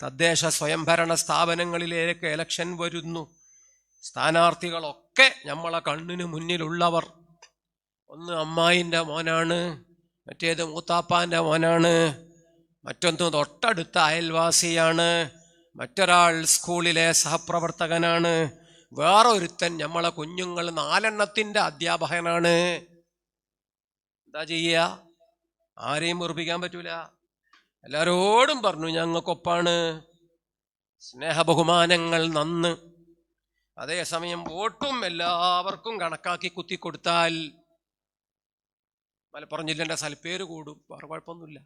തദ്ദേശ സ്വയംഭരണ സ്ഥാപനങ്ങളിലേക്ക് ഇലക്ഷൻ വരുന്നു. സ്ഥാനാർത്ഥികളൊക്കെ നമ്മളെ കണ്ണിന് മുന്നിലുള്ളവർ. ഒന്ന് അമ്മായിൻ്റെ മോനാണ്, മറ്റേത് മൂത്താപ്പാൻ്റെ മോനാണ്, മറ്റൊന്ന് തൊട്ടടുത്ത അയൽവാസിയാണ്, മറ്റൊരാൾ സ്കൂളിലെ സഹപ്രവർത്തകനാണ്, വേറൊരുത്തൻ നമ്മളെ കുഞ്ഞുങ്ങൾ 4 അധ്യാപകനാണ്. എന്താ ചെയ്യുക? ആരെയും ഉറപ്പിക്കാൻ പറ്റൂല. എല്ലാരോടും പറഞ്ഞു ഞങ്ങൾക്കൊപ്പാണ്, സ്നേഹബഹുമാനങ്ങൾ നന്ന്. അതേസമയം വോട്ടും എല്ലാവർക്കും കണക്കാക്കി കുത്തിക്കൊടുത്താൽ മലപ്പുറം ജില്ലേൻ്റെ സൽപ്പേര് കൂടും, വേറെ കുഴപ്പമൊന്നുമില്ല.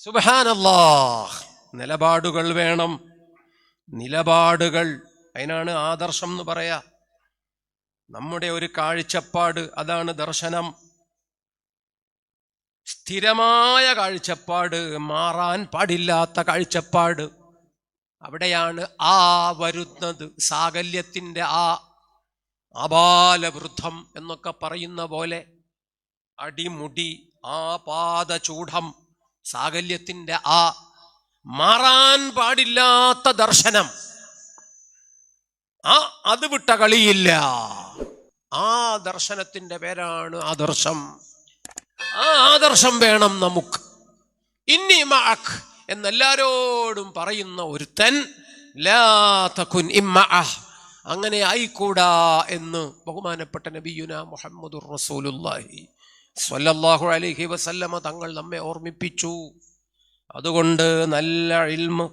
സുബ്ഹാനല്ലാഹ്. നിലപാടുകൾ വേണം, നിലപാടുകൾ. അതിനാണ് ആദർശം എന്ന് പറയാ. നമ്മുടെ ഒരു കാഴ്ചപ്പാട്, അതാണ് ദർശനം. സ്ഥിരമായ കാഴ്ചപ്പാട്, മാറാൻ പാടില്ലാത്ത കാഴ്ചപ്പാട്. അവിടെയാണ് ആ വരുന്നത്. സാകല്യത്തിൻ്റെ ആബാലവൃദ്ധം എന്നൊക്കെ പറയുന്ന പോലെ അടിമുടി പാദചൂഢം, സാകല്യത്തിൻ്റെ മാറാൻ പാടില്ലാത്ത ദർശനം. അത് വിട്ട കളിയില്ല. ആ ദർശനത്തിൻ്റെ പേരാണ് ആദർശം. ആ ആദർശം വേണം നമുക്ക്. ഇന്നി മഅക് എന്നെല്ലാരോടും പറയുന്ന ഒരുത്തൻ ലാ തകുൻ ഇമ്മഅഹ്, അങ്ങനെ ആയിക്കൂടാ എന്ന് ബഹുമാനപ്പെട്ട നബിയുന മുഹമ്മദുർ റസൂലുള്ളാഹി സ്വല്ലല്ലാഹു അലൈഹി വസല്ലമ തങ്ങൾ നമ്മെ ഓർമ്മിപ്പിച്ചു. അതുകൊണ്ട് നല്ല ഇൽമ്,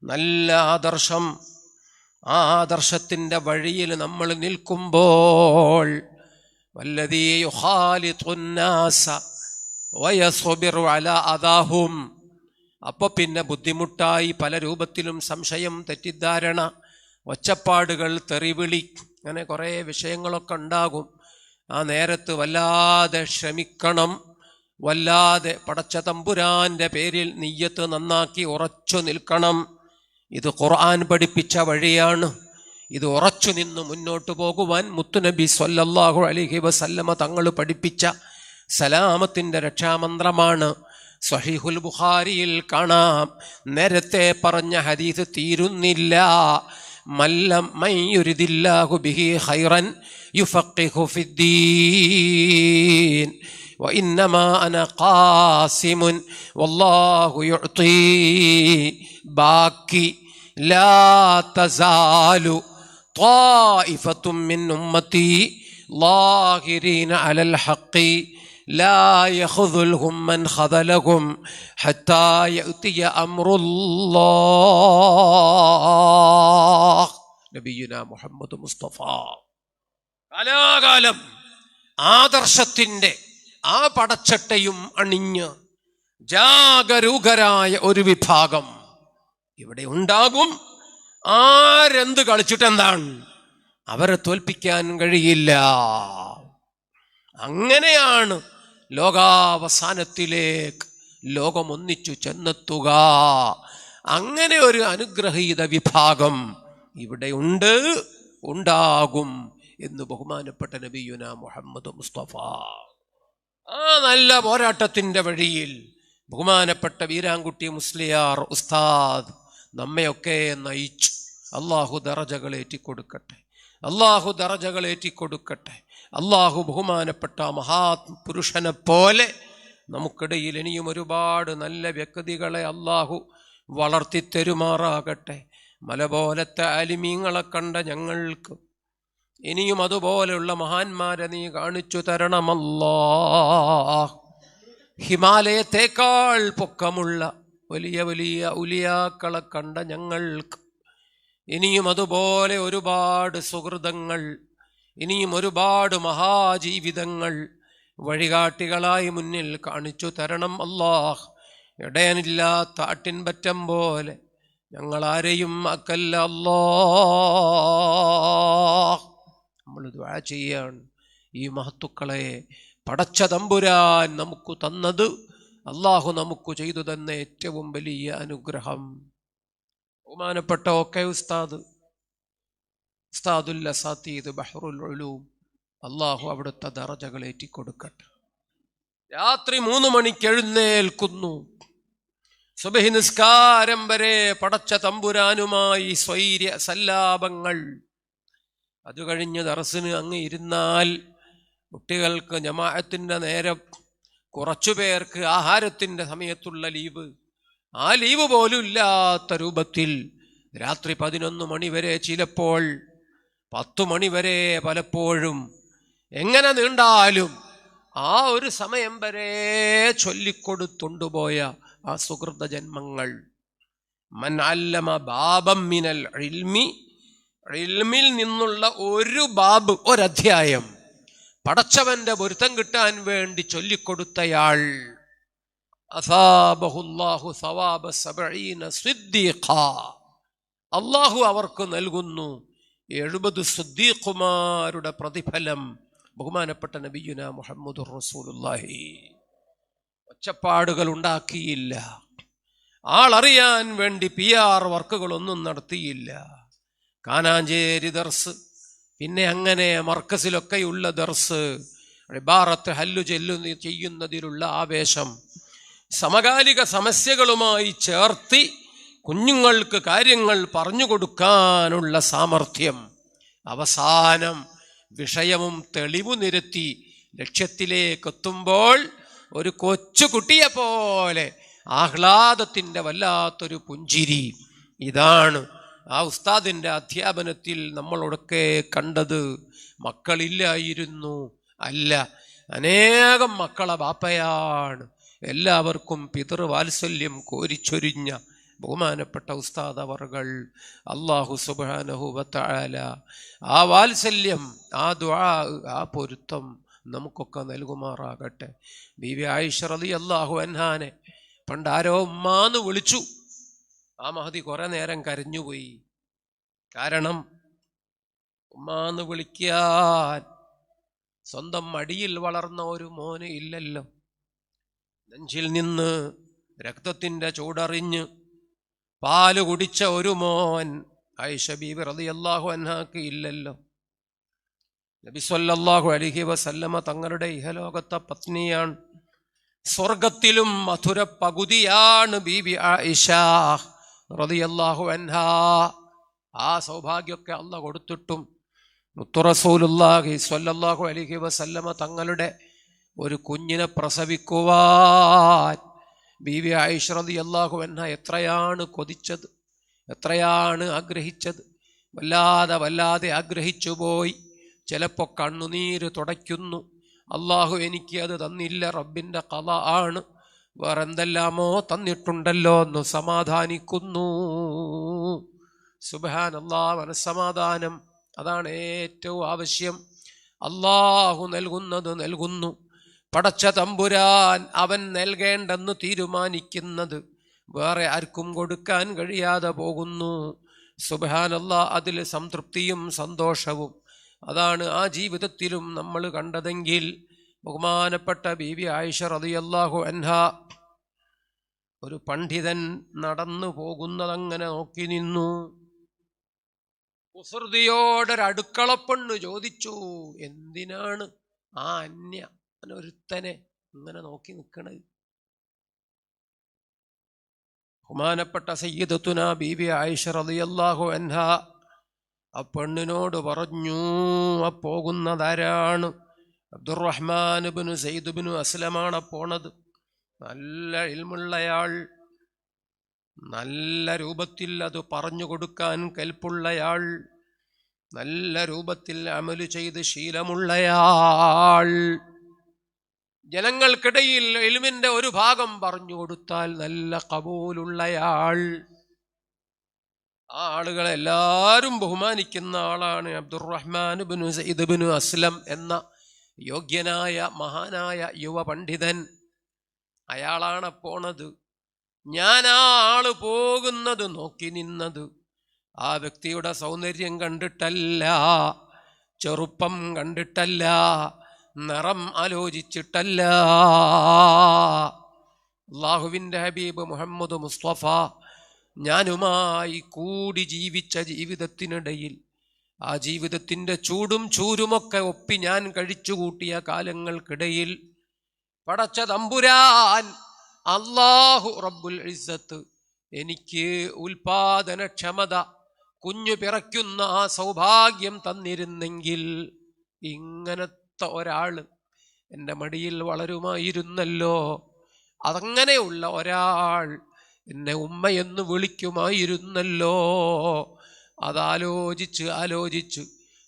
നല്ല ആദർശം, ആ ആദർശത്തിൻ്റെ വഴിയിൽ നമ്മൾ നിൽക്കുമ്പോൾ വല്ലദീ യുഖാലിതുന്നാസ വയസ്ബിറു അലാ അദാഹും, അപ്പോൾ പിന്നെ ബുദ്ധിമുട്ടായി പല രൂപത്തിലും സംശയം, തെറ്റിദ്ധാരണ, ഒച്ചപ്പാടുകൾ, തെറിവിളി, അങ്ങനെ കുറേ വിഷയങ്ങളൊക്കെ ഉണ്ടാകും. ആ നേരത്ത് വല്ലാതെ ശ്രമിക്കണം, വല്ലാതെ പടച്ച തമ്പുരാന്റെ പേരിൽ നിയ്യത്ത് നന്നാക്കി ഉറച്ചു നിൽക്കണം. ഇത് ഖുർആൻ പഠിപ്പിച്ച വഴിയാണ്. ഇത് ഉറച്ചു നിന്ന് മുന്നോട്ട് പോകുവാൻ മുത്തുനബി സ്വല്ലല്ലാഹു അലൈഹി വസല്ലമ തങ്ങൾ പഠിപ്പിച്ച സലാമത്തിൻ്റെ രക്ഷാമന്ത്രമാണ്. സ്വഹീഹുൽ ബുഖാരിയിൽ കാണാം, നേരത്തെ പറഞ്ഞ ഹദീസ് തീരുന്നില്ല. മൻ യുരിദില്ലാഹു ബിഹി ഖൈറൻ യുഫഖിഹു ഫിദ്ദീൻ വഇന്നമാ അന ഖാസിമുൻ വല്ലാഹു യുഅ്തി. ബാക്കി ലാ തസാലു ത്വായിഫത്തും മിൻ ഉമ്മത്തി ളാഹിരീന അലൽ ഹഖി ലാ യഖ്ദുൽഹും മൻ ഖദലഹും ഹത്താ യഅതിയ അംറുല്ലാഹ്. നബിയുനാ മുഹമ്മദ് മുസ്തഫ കാലാകാലം ആദർശത്തിൻ്റെ ആ പടച്ചട്ടയും അണിഞ്ഞ് ജാഗരൂകരായ ഒരു വിഭാഗം ഇവിടെ ഉണ്ടാകും. ആരെന്ത് കളിച്ചിട്ടെന്താണ്, അവരെ തോൽപ്പിക്കാൻ കഴിയില്ല. അങ്ങനെയാണ് ലോകാവസാനത്തിലേക്ക് ലോകം ഒന്നിച്ചു ചെന്നെത്തുക. അങ്ങനെ ഒരു അനുഗ്രഹീത വിഭാഗം ഇവിടെ ഉണ്ട്, ഉണ്ടാകും എന്ന് ബഹുമാനപ്പെട്ട നബിയുന മുഹമ്മദ് മുസ്തഫ ആ നല്ല പോരാട്ടത്തിൻ്റെ വഴിയിൽ ബഹുമാനപ്പെട്ട വീരാൻകുട്ടി മുസ്ലിയാർ ഉസ്താദ് നമ്മയൊക്കെ നയിച്ചു. അള്ളാഹു ദറജകളേറ്റിക്കൊടുക്കട്ടെ, അള്ളാഹു ദറജകളേറ്റിക്കൊടുക്കട്ടെ. അള്ളാഹു ബഹുമാനപ്പെട്ട മഹാപുരുഷനെ പോലെ നമുക്കിടയിൽ ഇനിയും ഒരുപാട് നല്ല വ്യക്തികളെ അള്ളാഹു വളർത്തിത്തരുമാറാകട്ടെ. മല പോലത്തെ ആലിമീങ്ങളെ കണ്ട ഞങ്ങൾക്ക് ഇനിയും അതുപോലെയുള്ള മഹാന്മാരെ നീ കാണിച്ചു തരണമല്ലാഹ്. ഹിമാലയത്തേക്കാൾ പൊക്കമുള്ള വലിയ വലിയ ഉലിയാക്കളെ കണ്ട ഞങ്ങൾക്ക് ഇനിയും അതുപോലെ ഒരുപാട് സുഹൃതങ്ങൾ, ഇനിയും ഒരുപാട് മഹാജീവിതങ്ങൾ വഴികാട്ടികളായി മുന്നിൽ കാണിച്ചു തരണം അല്ലാഹ്. ഇടയനില്ലാത്ത ആട്ടിൻപറ്റം പോലെ ഞങ്ങളാരെയും അക്കല്ല അല്ലാഹ്. നമ്മൾ ദുആ ചെയ്യാണ്. ഈ മഹത്തുക്കളെ പടച്ച തമ്പുരാൻ നമുക്ക് തന്നത്, അള്ളാഹു നമുക്ക് ചെയ്തു തന്ന ഏറ്റവും വലിയ അനുഗ്രഹം. ബഹുമാനപ്പെട്ട ഉസ്താദുൽ അസാത്തീദ് ബഹ്റുൽ ഉലൂം, അള്ളാഹു അവിടുത്തെ ദറജകളേറ്റിക്കൊടുക്കട്ടെ. രാത്രി 3 മണിക്ക് എഴുന്നേൽക്കുന്നു, സുബഹി നിസ്കാരം വരെ പടച്ച തമ്പുരാനുമായി സ്വൈര്യ സല്ലാപങ്ങൾ. അത് കഴിഞ്ഞ് ദർസിന് അങ്ങ് ഇരുന്നാൽ കുട്ടികൾക്ക് ജമാഅത്തിന്റെ നേരം, കുറച്ചു പേർക്ക് ആഹാരത്തിന്റെ സമയത്തുള്ള ലീവ്, ആ ലീവ് പോലും ഇല്ലാത്ത രൂപത്തിൽ രാത്രി 11 മണി വരെ, ചിലപ്പോൾ 10 മണി വരെ, പലപ്പോഴും എങ്ങനെ നീണ്ടാലും ആ ഒരു സമയം വരെ ചൊല്ലിക്കൊടുത്തുണ്ടുപോയ ആ സുഹൃത ജന്മങ്ങൾ. മൻ അല്ലമ ബാബം മിനൽ ഇൽമി, ഇൽമിൽ നിന്നുള്ള ഒരു ബാബ്, ഒരധ്യായം പടച്ചവന്റെ പൊരുത്തം കിട്ടാൻ വേണ്ടി ചൊല്ലിക്കൊടുത്തയാൾ, അസാബഹുല്ലാഹു സവാബ 70 സിദ്ദീഖ, അള്ളാഹു അവർക്ക് നൽകുന്നു 70 സിദ്ദീഖുമാരുടെ പ്രതിഫലം. ബഹുമാനപ്പെട്ട നബിയുന മുഹമ്മദുർ റസൂലുള്ളാഹി ഒച്ചപ്പാടുകൾ ഉണ്ടാക്കിയില്ല, ആളറിയാൻ വേണ്ടി PR വർക്കുകളൊന്നും നടത്തിയില്ല. കാനാഞ്ചേരി ദർസ്, പിന്നെ അങ്ങനെ മർക്കസിലൊക്കെയുള്ള ദർസ്, ഇബാറത്ത് ഹല്ലു ചെല്ലു ചെയ്യുന്നതിലുള്ള ആവേശം, സമകാലിക സമസ്യകളുമായി ചേർത്തി കുഞ്ഞുങ്ങൾക്ക് കാര്യങ്ങൾ പറഞ്ഞു കൊടുക്കാനുള്ള സാമർഥ്യം, അവസാനം വിഷയവും തെളിവു നിരത്തി ലക്ഷ്യത്തിലേക്കെത്തുമ്പോൾ ഒരു കൊച്ചുകുട്ടിയെ പോലെ ആഹ്ലാദത്തിൻ്റെ വല്ലാത്തൊരു പുഞ്ചിരി. ഇതാണ് ആ ഉസ്താദിൻ്റെ അധ്യാപനത്തിൽ നമ്മളൊക്കെ കണ്ടത്. മക്കളില്ലായിരുന്നു, അല്ല, അനേകം മക്കളെ ബാപ്പയാണ്. എല്ലാവർക്കും പിതൃവാത്സല്യം കോരിച്ചൊരിഞ്ഞ ബഹുമാനപ്പെട്ട ഉസ്താദ് അവർകൾ, അല്ലാഹു സുബ്ഹാനഹു വ തആല ആ വാത്സല്യം, ആ ദുആ, ആ പൊരുത്തം നമുക്കൊക്കെ നൽകുമാറാകട്ടെ. ബീവി ആയിഷ റളിയല്ലാഹു അൻഹാനെ പണ്ട് ആരോ ഉമ്മാന്ന് വിളിച്ചു. ആ മഹദി കുറെ നേരം കരഞ്ഞുപോയി. കാരണം ഉമ്മാന്ന് വിളിക്കാൻ സ്വന്തം മടിയിൽ വളർന്ന ഒരു മോന് ഇല്ലല്ലോ. നെഞ്ചിൽ നിന്ന് രക്തത്തിന്റെ ചൂടറിഞ്ഞ് പാല് കുടിച്ച ഒരു മോൻ ആയിഷ ബീവി റളിയല്ലാഹു അൻഹാക്ക് ഇല്ലല്ലോ. നബി സല്ലല്ലാഹു അലൈഹി വസല്ലമ തങ്ങളുടെ ഇഹലോകത്തെ പത്നിയാണ്. സ്വർഗത്തിലും മധുര പകുതിയാണ് ബീബി ആയിഷ റളിയല്ലാഹു അൻഹാ. ആ സൗഭാഗ്യമൊക്കെ അല്ലാഹു കൊടുത്തിട്ടും മുത്തു റസൂലുള്ളാഹി സ്വല്ലല്ലാഹു അലൈഹി വസല്ലമ തങ്ങളുടെ ഒരു കുഞ്ഞിനെ പ്രസവിക്കുവാൻ ബീബി ആയിഷ റളിയല്ലാഹു അൻഹ എത്രയാണ് കൊതിച്ചത്, എത്രയാണ് ആഗ്രഹിച്ചത്. വല്ലാതെ ആഗ്രഹിച്ചു പോയി. ചിലപ്പോൾ കണ്ണുനീര് തുടയ്ക്കുന്നു. അള്ളാഹു എനിക്ക് അത് തന്നില്ല, റബ്ബിൻ്റെ ഖള ആണ്, വേറെന്തെല്ലാമോ തന്നിട്ടുണ്ടല്ലോ എന്ന് സമാധാനിക്കുന്നു. സുബ്ഹാനല്ലാഹ്, മനസ്സമാധാനം അതാണ് ഏറ്റവും ആവശ്യം. അള്ളാഹു നൽകുന്നത് നൽകുന്നു. പടച്ച തമ്പുരാൻ അവൻ നൽകേണ്ടെന്ന് തീരുമാനിക്കുന്നത് വേറെ ആർക്കും കൊടുക്കാൻ കഴിയാതെ പോകുന്നു. സുബ്ഹാനല്ലാഹ്, അതിൽ സംതൃപ്തിയും സന്തോഷവും അതാണ് ആ ജീവിതത്തിലും നമ്മൾ കണ്ടതെങ്കിൽ. ബഹുമാനപ്പെട്ട ബീവി ആയിഷ റളിയല്ലാഹു അൻഹാ, ഒരു പണ്ഡിതൻ നടന്നു പോകുന്നതങ്ങനെ നോക്കി നിന്നു. കുസൃതിയോടൊരടുക്കളപ്പെണ്ണ് ചോദിച്ചു, എന്തിനാണ് ആ ഒരുത്തനെ ഇങ്ങനെ നോക്കി നിൽക്കണത്? ബഹുമാനപ്പെട്ട സയ്യിദത്തുനാ ബീവി ആയിഷ റളിയല്ലാഹു അൻഹാ ആ പെണ്ണിനോട് പറഞ്ഞു, ആ പോകുന്നതാരാണ്? അബ്ദുറഹ്മാൻ ഇബ്നു സയ്യിദ് ഇബ്നു അസ്ലമാണ് പോണത്. നല്ല ഇൽമുള്ളയാൾ, നല്ല രൂപത്തിൽ അത് പറഞ്ഞു കൊടുക്കാൻ കൽപ്പുള്ളയാൾ, നല്ല രൂപത്തിൽ അമല് ചെയ്ത് ശീലമുള്ളയാൾ, ജനങ്ങൾക്കിടയിൽ ഇൽമിന്റെ ഒരു ഭാഗം പറഞ്ഞു കൊടുത്താൽ നല്ല ഖബൂലുള്ളയാൾ, ആ ആളുകളെല്ലാവരും ബഹുമാനിക്കുന്ന ആളാണ് അബ്ദുറഹ്മാൻ ഇബ്നു സയ്യിദ് ഇബ്നു അസ്ലം എന്ന യോഗ്യനായ മഹാനായ യുവ പണ്ഡിതൻ. അയാളാണ് പോണത്. ഞാൻ ആ ആള് പോകുന്നത് നോക്കി നിന്നത് ആ വ്യക്തിയുടെ സൗന്ദര്യം കണ്ടിട്ടല്ല, ചെറുപ്പം കണ്ടിട്ടല്ല, നിറം ആലോചിച്ചിട്ടല്ല. അല്ലാഹുവിൻ്റെ ഹബീബ് മുഹമ്മദ് മുസ്തഫ ഞാനുമായി കൂടി ജീവിച്ച ജീവിതത്തിനിടയിൽ, ആ ജീവിതത്തിൻ്റെ ചൂടും ചൂരുമൊക്കെ ഒപ്പി ഞാൻ കഴിച്ചുകൂട്ടിയ കാലങ്ങൾക്കിടയിൽ പടച്ച തമ്പുരാൻ അല്ലാഹു റബ്ബുൽ ഇസ്സത്ത് എനിക്ക് ഉൽപാദനക്ഷമത, കുഞ്ഞു പിറയ്ക്കുന്ന ആ സൗഭാഗ്യം തന്നിരുന്നെങ്കിൽ ഇങ്ങനത്തെ ഒരാള് എൻ്റെ മടിയിൽ വളരുമായിരുന്നല്ലോ. അതങ്ങനെയുള്ള ഒരാൾ എന്നെ ഉമ്മയെന്ന് വിളിക്കുമായിരുന്നല്ലോ. ആലോചിച്ച്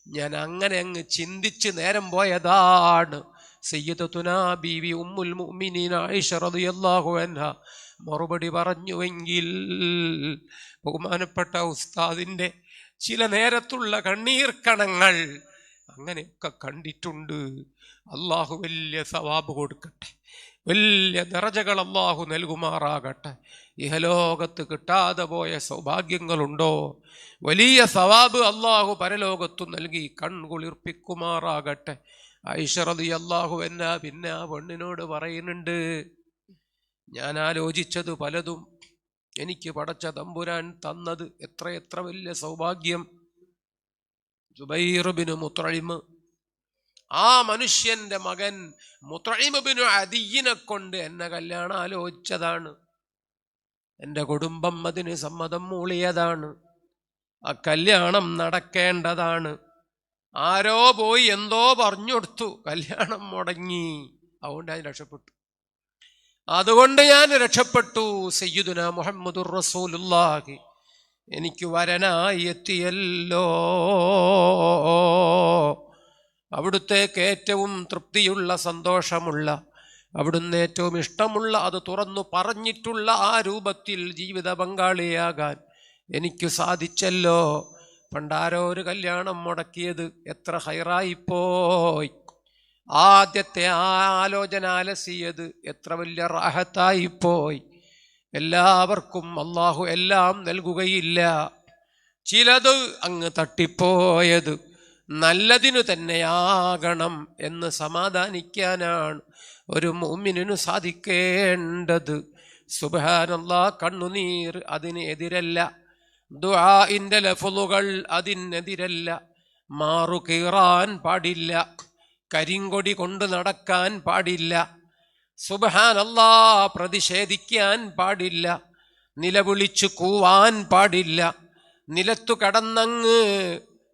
ഞാൻ അങ്ങനെ അങ്ങ് ചിന്തിച്ച് നേരം പോയതാണ്. സയ്യിദത്തുനാ ബീവി ഉമ്മുൽ മുഅ്മിനീൻ ആയിഷ റളിയല്ലാഹു അൻഹ മറുപടി പറഞ്ഞുവെങ്കിൽ ബഹുമാനപ്പെട്ട ഉസ്താദിൻ്റെ ചില നേരത്തുള്ള കണ്ണീർ കണങ്ങൾ അങ്ങനെയൊക്കെ കണ്ടിട്ടുണ്ട്. അള്ളാഹു വലിയ സവാബ് കൊടുക്കട്ടെ, വലിയ ദറജകൾ അള്ളാഹു നൽകുമാറാകട്ടെ. ഇഹലോകത്ത് കിട്ടാതെ പോയ സൗഭാഗ്യങ്ങളുണ്ടോ? വലിയ സവാബ് അള്ളാഹു പരലോകത്തു നൽകി കൺകുളിർപ്പിക്കുമാറാകട്ടെ. ആയിഷ റളിയല്ലാഹു അൻഹ പിന്നെ ആ പെണ്ണിനോട് പറയുന്നുണ്ട്, ഞാൻ ആലോചിച്ചത് പലതും എനിക്ക് പടച്ച തമ്പുരാൻ തന്നത് എത്ര വലിയ സൗഭാഗ്യം. ജുബൈർ ബിൻ മുത്ഇം, ആ മനുഷ്യന്റെ മകൻ മുത്ഇം ബിൻ അദിയിനെ കൊണ്ട് എന്നെ കല്യാണം ആലോചിച്ചതാണ്. എൻ്റെ കുടുംബം അതിന് സമ്മതം മൂളിയതാണ്. ആ കല്യാണം നടക്കേണ്ടതാണ്. ആരോ പോയി എന്തോ പറഞ്ഞു കൊടുത്തു, കല്യാണം മുടങ്ങി. അതുകൊണ്ട് ഞാൻ രക്ഷപ്പെട്ടു. സയ്യിദുന മുഹമ്മദുർ റസൂലുള്ളാഹി എനിക്ക് വരനായി എത്തിയല്ലോ. അവിടുത്തേക്ക് ഏറ്റവും തൃപ്തിയുള്ള, സന്തോഷമുള്ള, അവിടുന്ന് ഏറ്റവും ഇഷ്ടമുള്ള, അത് തുറന്നു പറഞ്ഞിട്ടുള്ള ആ രൂപത്തിൽ ജീവിത പങ്കാളിയാകാൻ എനിക്ക് സാധിച്ചല്ലോ. പണ്ടാരോ ഒരു കല്യാണം മുടക്കിയത് എത്ര ഹൈറായിപ്പോയി. ആദ്യത്തെ ആലോചന അലസിയത് എത്ര വലിയ റാഹത്തായിപ്പോയി. എല്ലാവർക്കും അള്ളാഹു എല്ലാം നൽകുകയില്ല. ചിലത് അങ്ങ് തട്ടിപ്പോയത് നല്ലതിനു തന്നെയാകണം എന്ന് സമാധാനിക്കാനാണ് ഒരു മുഅ്മിനിനു സാധിക്കേണ്ടത്. സുബ്ഹാനല്ലാഹ്, കണ്ണുനീർ അതിന് എതിരല്ല, ദുആഇന്റെ ലഫ്ളുകൾ അതിനെതിരല്ല, മാറുകീറാൻ പാടില്ല, കരിങ്കൊടി കൊണ്ട് നടക്കാൻ പാടില്ല, സുബ്ഹാനല്ലാഹ് പ്രതിഷേധിക്കാൻ പാടില്ല, നിലവിളിച്ചു കൂവാൻ പാടില്ല, നിലത്തു കടന്നങ്ങ്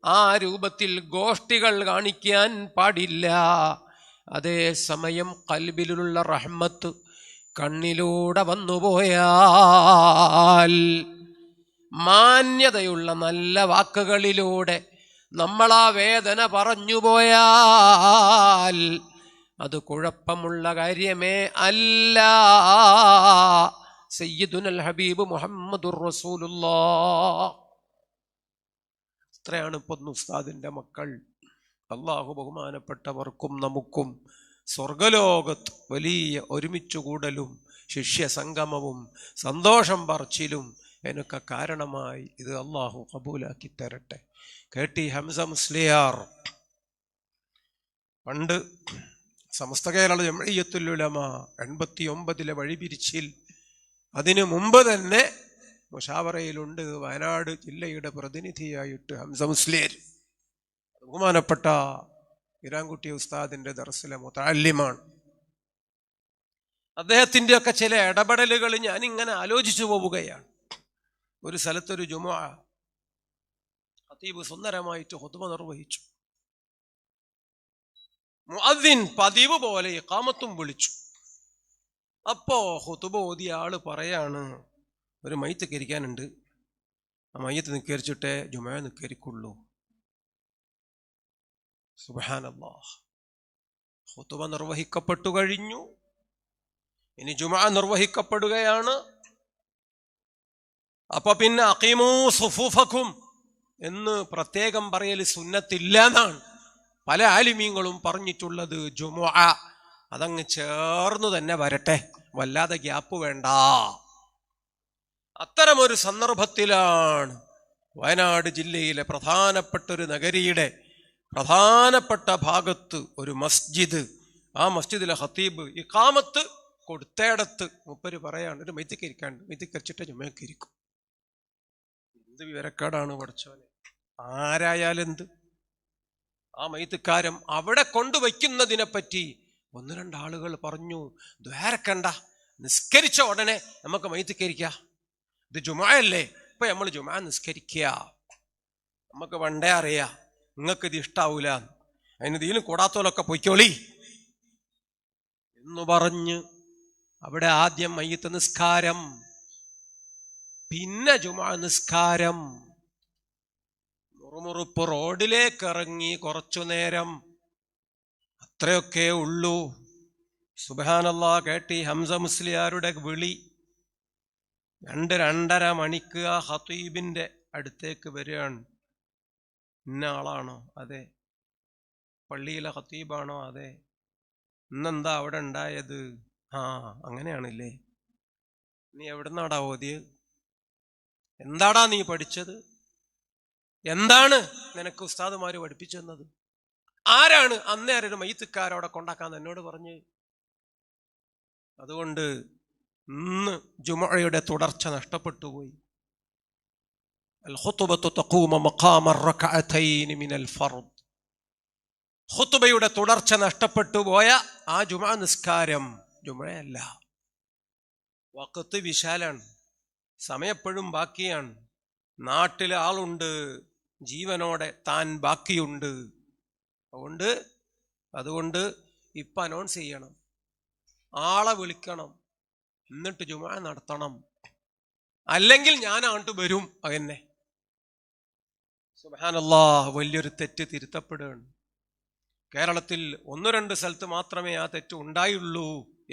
ആ രൂപത്തിൽ ഗോഷ്ഠികൾ കാണിക്കാൻ പാടില്ല. അതേസമയം ഖൽബിലുള്ള റഹ്മത്ത് കണ്ണിലൂടെ വന്നുപോയാൽ, മാന്യതയുള്ള നല്ല വാക്കുകളിലൂടെ നമ്മളാ വേദന പറഞ്ഞു പോയാൽ അത് കുഴപ്പമുള്ള കാര്യമേ അല്ല. സയ്യിദുനൽ ഹബീബ് മുഹമ്മദുർ റസൂലുള്ളാഹ്. ഇത്രയാണ് പൊന്നു ഉസ്താദിന്റെ മക്കൾ. അള്ളാഹു ബഹുമാനപ്പെട്ടവർക്കും നമുക്കും സ്വർഗലോകത്ത് വലിയ ഒരുമിച്ചുകൂടലും ശിഷ്യ സംഗമവും സന്തോഷം പറച്ചിലും എന്നൊക്കെ കാരണമായി ഇത് അള്ളാഹു കബൂലാക്കി തരട്ടെ. KT ഹംസ മുസ്ലിയാർ പണ്ട് സമസ്ത കേരള ജംഇയ്യത്തുൽ ഉലമ 89 വഴിപിരിച്ചിൽ, അതിനു മുമ്പ് തന്നെ മുഷാവറയിലുണ്ട്. വയനാട് ജില്ലയുടെ പ്രതിനിധിയായിട്ട് ഹംസ മുസ്ലിയാർ ബഹുമാനപ്പെട്ട ഇരാൻകുട്ടി ഉസ്താദിന്റെ ദർസിലെ മുതഅല്ലിമാണ്. അദ്ദേഹത്തിൻ്റെ ഒക്കെ ചില ഇടപെടലുകൾ ഞാനിങ്ങനെ ആലോചിച്ചു പോവുകയാണ്. ഒരു സ്ഥലത്തൊരു ജുമുഅ ഖതീബ് സുന്ദരമായിട്ട് ഖുതുബ നിർവഹിച്ചു. മുഅദ്ദിൻ പതിവ് പോലെ ഇഖാമത്തും വിളിച്ചു. അപ്പോ ഖുതുബ ഓതിയ ആള് പറയാണ്, ഒരു മയ്യത്ത് കരിക്കാനുണ്ട്, ആ മയ്യത്ത് നിസ്കരിച്ചിട്ടേ ജുമുഅ നിസ്കരിക്കുള്ളൂ. സുബ്ഹാനല്ലാഹ്. ഖുതുബ നിർവഹിക്കപ്പെട്ടു കഴിഞ്ഞു, ഇനി ജുമുഅ നിർവഹിക്കപ്പെടുകയാണ്. അപ്പൊ പിന്നെ അഖീമൂ സുഫൂഫക്കും എന്ന് പ്രത്യേകം പറയൽ സുന്നത്തില്ല എന്നാണ് പല ആലിമീങ്ങളും പറഞ്ഞിട്ടുള്ളത്. ജുമുഅ അതങ്ങ് ചേർന്ന് തന്നെ വരട്ടെ, വല്ലാതെ ഗ്യാപ്പ് വേണ്ട. അത്തരമൊരു സന്ദർഭത്തിലാണ് വയനാട് ജില്ലയിലെ പ്രധാനപ്പെട്ട ഒരു നഗരിയുടെ പ്രധാനപ്പെട്ട ഭാഗത്ത് ഒരു മസ്ജിദ്, ആ മസ്ജിദിലെ ഖതീബ് ഇഖാമത്ത് കൊടുത്തേടത്ത് മുപ്പര് പറയാണ്, ഒരു മയ്യത്തിക്കരിക്കാണ്ട്, മയ്യത്തിക്കരിച്ചിട്ട് ജുമുഅക്കിരിക്കും. എന്ത് വിവരക്കേടാണ് പഠിച്ചവനെ. ആരായാലും എന്ത്, ആ മയ്യത്തുകാരം അവിടെ കൊണ്ടുവയ്ക്കുന്നതിനെ പറ്റി 1-2 ആളുകൾ പറഞ്ഞു, ദ്വാരക്കണ്ട, നിസ്കരിച്ച ഉടനെ നമുക്ക് മയ്യിത്തിക്കരിക്കാം. ഇത് ജുമുഅയല്ലേ, ഇപ്പൊ നമ്മൾ ജുമുഅ നിസ്കരിക്കുക. നമുക്ക് പണ്ടേ അറിയാം നിങ്ങൾക്ക് ഇത് ഇഷ്ടാവൂല, അതിന് ഇതിലും കൂടാത്തോലൊക്കെ പൊയ്ക്കോളി എന്ന് പറഞ്ഞ് അവിടെ ആദ്യം മയ്യിത്ത് നിസ്കാരം, പിന്നെ ജുമുഅ നിസ്കാരം. മുറുമുറുപ്പ് റോഡിലേക്ക് ഇറങ്ങി കുറച്ചു നേരം, അത്രയൊക്കെ ഉള്ളൂ. സുബ്ഹാനല്ലാഹ്, കേട്ടി ഹംസ മുസ്ലിയാരുടെ വിളി. 2-2.5 മണിക്ക് ആ ഖതീബിന്റെ അടുത്തേക്ക് വരികയാണ്. ഇന്ന ആളാണോ? അതെ. പള്ളിയിലെ ഖതീബാണോ? അതെ. ഇന്നെന്താ അവിടെ ഉണ്ടായത്? ആ, അങ്ങനെയാണില്ലേ. നീ എവിടുന്നാടാ ഓതിയത്? എന്താടാ നീ പഠിച്ചത്? എന്താണ് നിനക്ക് ഉസ്താദുമാര് പഠിപ്പിച്ചു തന്നത്? ആരാണ് അന്നേരം മയ്യിത്തുകാരവിടെ കൊണ്ടാക്കാൻ എന്നോട് പറഞ്ഞ്? അതുകൊണ്ട് ഇന്ന് ജുമുഅയുടെ തുടർച്ച നഷ്ടപ്പെട്ടു പോയി. അൽ ഖുതുബത്തു തഖൂമു മഖാമ റകഅതൈൻ മിനൽ ഫർദ്. ഖുതുബയുടെ തുടർച്ച നഷ്ടപ്പെട്ടു പോയ ആ ജുമുഅ നിസ്കാരം ജുമുഅയല്ല. വഖത്ത് വിശാലാണ്, സമയപ്പോഴും ബാക്കിയാണ്. നാട്ടിലെ ആളുണ്ട്, ജീവനോടെ താൻ ബാക്കിയുണ്ട്. അതുകൊണ്ട് ഇപ്പം അനൗൺസ് ചെയ്യണം, ആളെ വിളിക്കണം, എന്നിട്ട് ജുമുഅ നടത്തണം. അല്ലെങ്കിൽ ഞാൻ അങ്ങോട്ട് വരും. അങ്ങനെ സുബ്ഹാനല്ലാഹ്, വലിയൊരു തെറ്റ് തിരുത്തപ്പെടുകയാണ്. കേരളത്തിൽ 1-2 സ്ഥലത്ത് മാത്രമേ ആ തെറ്റ് ഉണ്ടായുള്ളൂ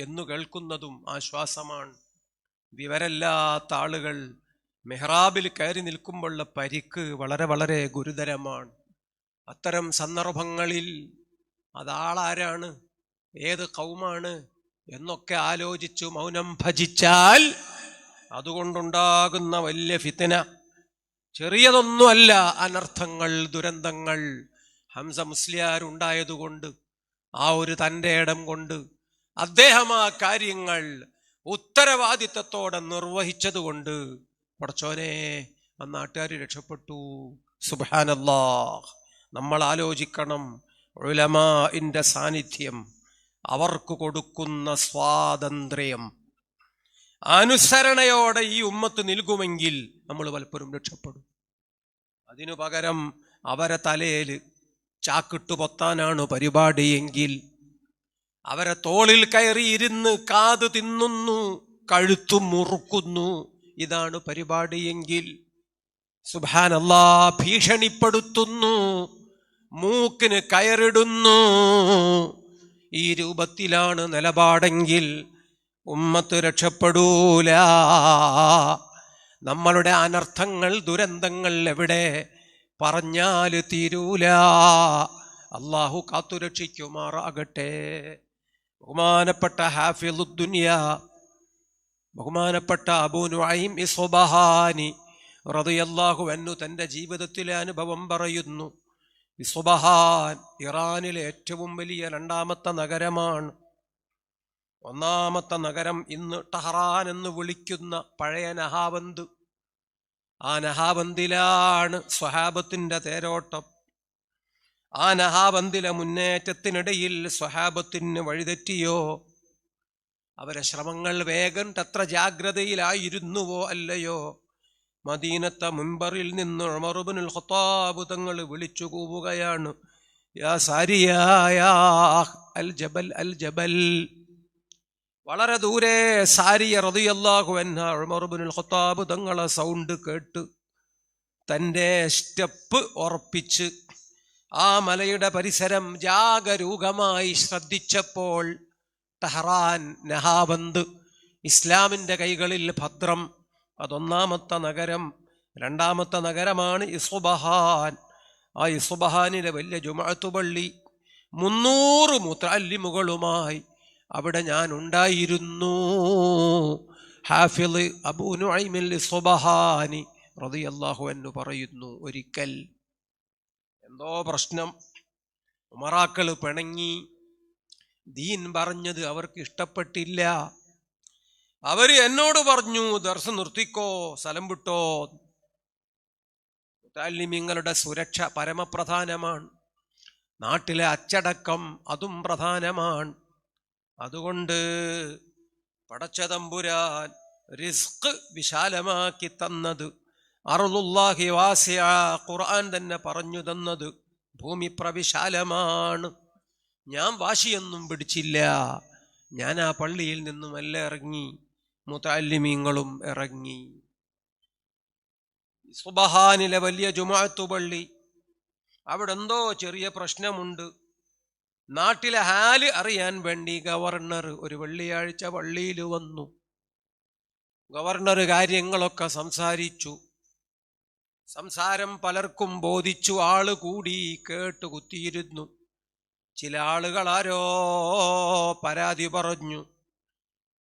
എന്നു കേൾക്കുന്നതും ആശ്വാസമാണ്. വിവരമില്ലാത്ത ആളുകൾ മെഹ്റാബിൽ കയറി നിൽക്കുമ്പോഴുള്ള പരിക്ക് വളരെ വളരെ ഗുരുതരമാണ്. അത്തരം സന്ദർഭങ്ങളിൽ അതാളാരാണ്, ഏത് ഖൗമാണ് എന്നൊക്കെ ആലോചിച്ചു മൗനം ഭജിച്ചാൽ അതുകൊണ്ടുണ്ടാകുന്ന വലിയ ഫിത്ന ചെറിയതൊന്നുമല്ല. അനർത്ഥങ്ങൾ, ദുരന്തങ്ങൾ. ഹംസ മുസ്ലിയാരുണ്ടായതുകൊണ്ട്, ആ ഒരു തൻ്റെ ഇടം കൊണ്ട് അദ്ദേഹം ആ കാര്യങ്ങൾ ഉത്തരവാദിത്തത്തോടെ നിർവഹിച്ചതുകൊണ്ട് പടച്ചോനെ ആ നാട്ടുകാർ രക്ഷപ്പെട്ടു. സുബ്ഹാനല്ലാഹ്. നമ്മൾ ആലോചിക്കണം, ഉലമാഇന്റെ സാന്നിധ്യം, അവർക്ക് കൊടുക്കുന്ന സ്വാതന്ത്ര്യം, അനുസരണയോടെ ഈ ഉമ്മത്ത് നിൽക്കുമെങ്കിൽ നമ്മൾ പലപ്പോഴും രക്ഷപ്പെടും. അതിനു പകരം അവരെ തലയിൽ ചാക്കിട്ടു പൊത്താനാണ് പരിപാടിയെങ്കിൽ, അവരെ തോളിൽ കയറി ഇരുന്ന് കാത് തിന്നുന്നു, കഴുത്തു മുറുക്കുന്നു, ഇതാണ് പരിപാടിയെങ്കിൽ, സുബ്ഹാനല്ലാഹ്, ഭീഷണിപ്പെടുത്തുന്നു, മൂക്കിന് കയറിടുന്നു, ഈ രൂപത്തിലാണ് നിലപാടെങ്കിൽ ഉമ്മത്ത് രക്ഷപ്പെടൂല. നമ്മളുടെ അനർത്ഥങ്ങൾ, ദുരന്തങ്ങൾ എവിടെ പറഞ്ഞാൽ തീരൂല. അള്ളാഹു കാത്തുരക്ഷിക്കുമാറാകട്ടെ. ബഹുമാനപ്പെട്ട ഹാഫിളുദ്ദുനിയ, ബഹുമാനപ്പെട്ട അബൂ നുഐം ഇസ്ബഹാനി റളിയല്ലാഹു അൻഹു തൻ്റെ ജീവിതത്തിലെ അനുഭവം പറയുന്നു. ഇസ്ബഹാൻ ഇറാനിലെ ഏറ്റവും വലിയ 2ാമത്തെ നഗരമാണ്. 1ാമത്തെ നഗരം ഇന്ന് ടെഹ്റാൻ എന്ന് വിളിക്കുന്ന പഴയ നഹാവന്ത്. ആ നഹാവന്തിലാണ് സ്വഹാബത്തിന്റെ തേരോട്ടം. ആ നഹാവന്തിലെ മുന്നേറ്റത്തിനിടയിൽ സ്വഹാബത്തിന് വഴിതെറ്റിയോ? അവരെ ശ്രമങ്ങൾ വേഗം എത്ര ജാഗ്രതയിലായിരുന്നുവോ അല്ലയോ? മദീനത്തെ മുൻബറിൽ നിന്ന് ഉമർ ഇബ്നുൽ ഖത്താബ് തങ്ങൾ വിളിച്ചു കൂവുകയാണ്, യാ സാരിയാ യാ അൽ ജബൽ അൽ ജബൽ. വളരെ ദൂരെ സാരിയ റളിയല്ലാഹു അൻഹ ഉമർ ഇബ്നുൽ ഖത്താബ് തങ്ങളെ സൗണ്ട് കേട്ട് തൻ്റെ സ്റ്റെപ്പ് ഉറപ്പിച്ച് ആ മലയുടെ പരിസരം ജാഗരൂകമായി ശ്രദ്ധിച്ചപ്പോൾ ടെഹ്റാൻ, നഹാവന്ത് ഇസ്ലാമിൻ്റെ കൈകളിൽ ഭദ്രം. അത്1ാമത്തെ നഗരം. 2ാമത്തെ നഗരമാണ് ഇസ്ബഹാൻ. ആ ഇസ്ബഹാനിലെ വലിയ ജുമുഅത്ത് പള്ളി, 300 മുതഅല്ലിമുകളുമായി അവിടെ ഞാൻ ഉണ്ടായിരുന്നു. ഹാഫിള് അബൂ നുഐമിൽ ഇസ്ബഹാനി റളിയല്ലാഹു അൻഹു പറയുന്നു, ഒരിക്കൽ എന്തോ പ്രശ്നം, ഉമറാക്കൾ പിണങ്ങി, ദീൻ പറഞ്ഞത് അവർക്ക് ഇഷ്ടപ്പെട്ടില്ല. അവര് എന്നോട് പറഞ്ഞു, ദർസ് നിർത്തിക്കോ, സ്ഥലം വിട്ടോ. മുതഅല്ലിമീങ്ങളുടെ സുരക്ഷ പരമപ്രധാനമാണ്. നാട്ടിലെ അച്ചടക്കം അതും പ്രധാനമാണ്. അതുകൊണ്ട് പടച്ചതമ്പുരാൻ റിസ്ക് വിശാലമാക്കി തന്നത്, അർളുല്ലാഹി വാസിഅ, ഖുർആൻ തന്നെ പറഞ്ഞു തന്നത് ഭൂമി പ്രവിശാലമാണ്. ഞാൻ വാശിയൊന്നും പിടിച്ചില്ല. ഞാൻ ആ പള്ളിയിൽ നിന്നും എല്ലാം ഇറങ്ങി, മുതഅല്ലിമീങ്ങളും ഇറങ്ങി. സുബ്ഹാനിലെ വലിയ ജുമുഅത്ത് പള്ളി, അവിടെ എന്തോ ചെറിയ പ്രശ്നമുണ്ട്. നാട്ടിലെ ഹാല് അറിയാൻ വേണ്ടി ഗവർണർ ഒരു വെള്ളിയാഴ്ച പള്ളിയിൽ വന്നു. ഗവർണർ കാര്യങ്ങളൊക്കെ സംസാരിച്ചു. സംസാരം പലർക്കും ബോധിച്ചു. ആള് കൂടി കേട്ട് കുത്തിയിരുന്നു. ചില ആളുകൾ ആരോ പരാതി പറഞ്ഞു.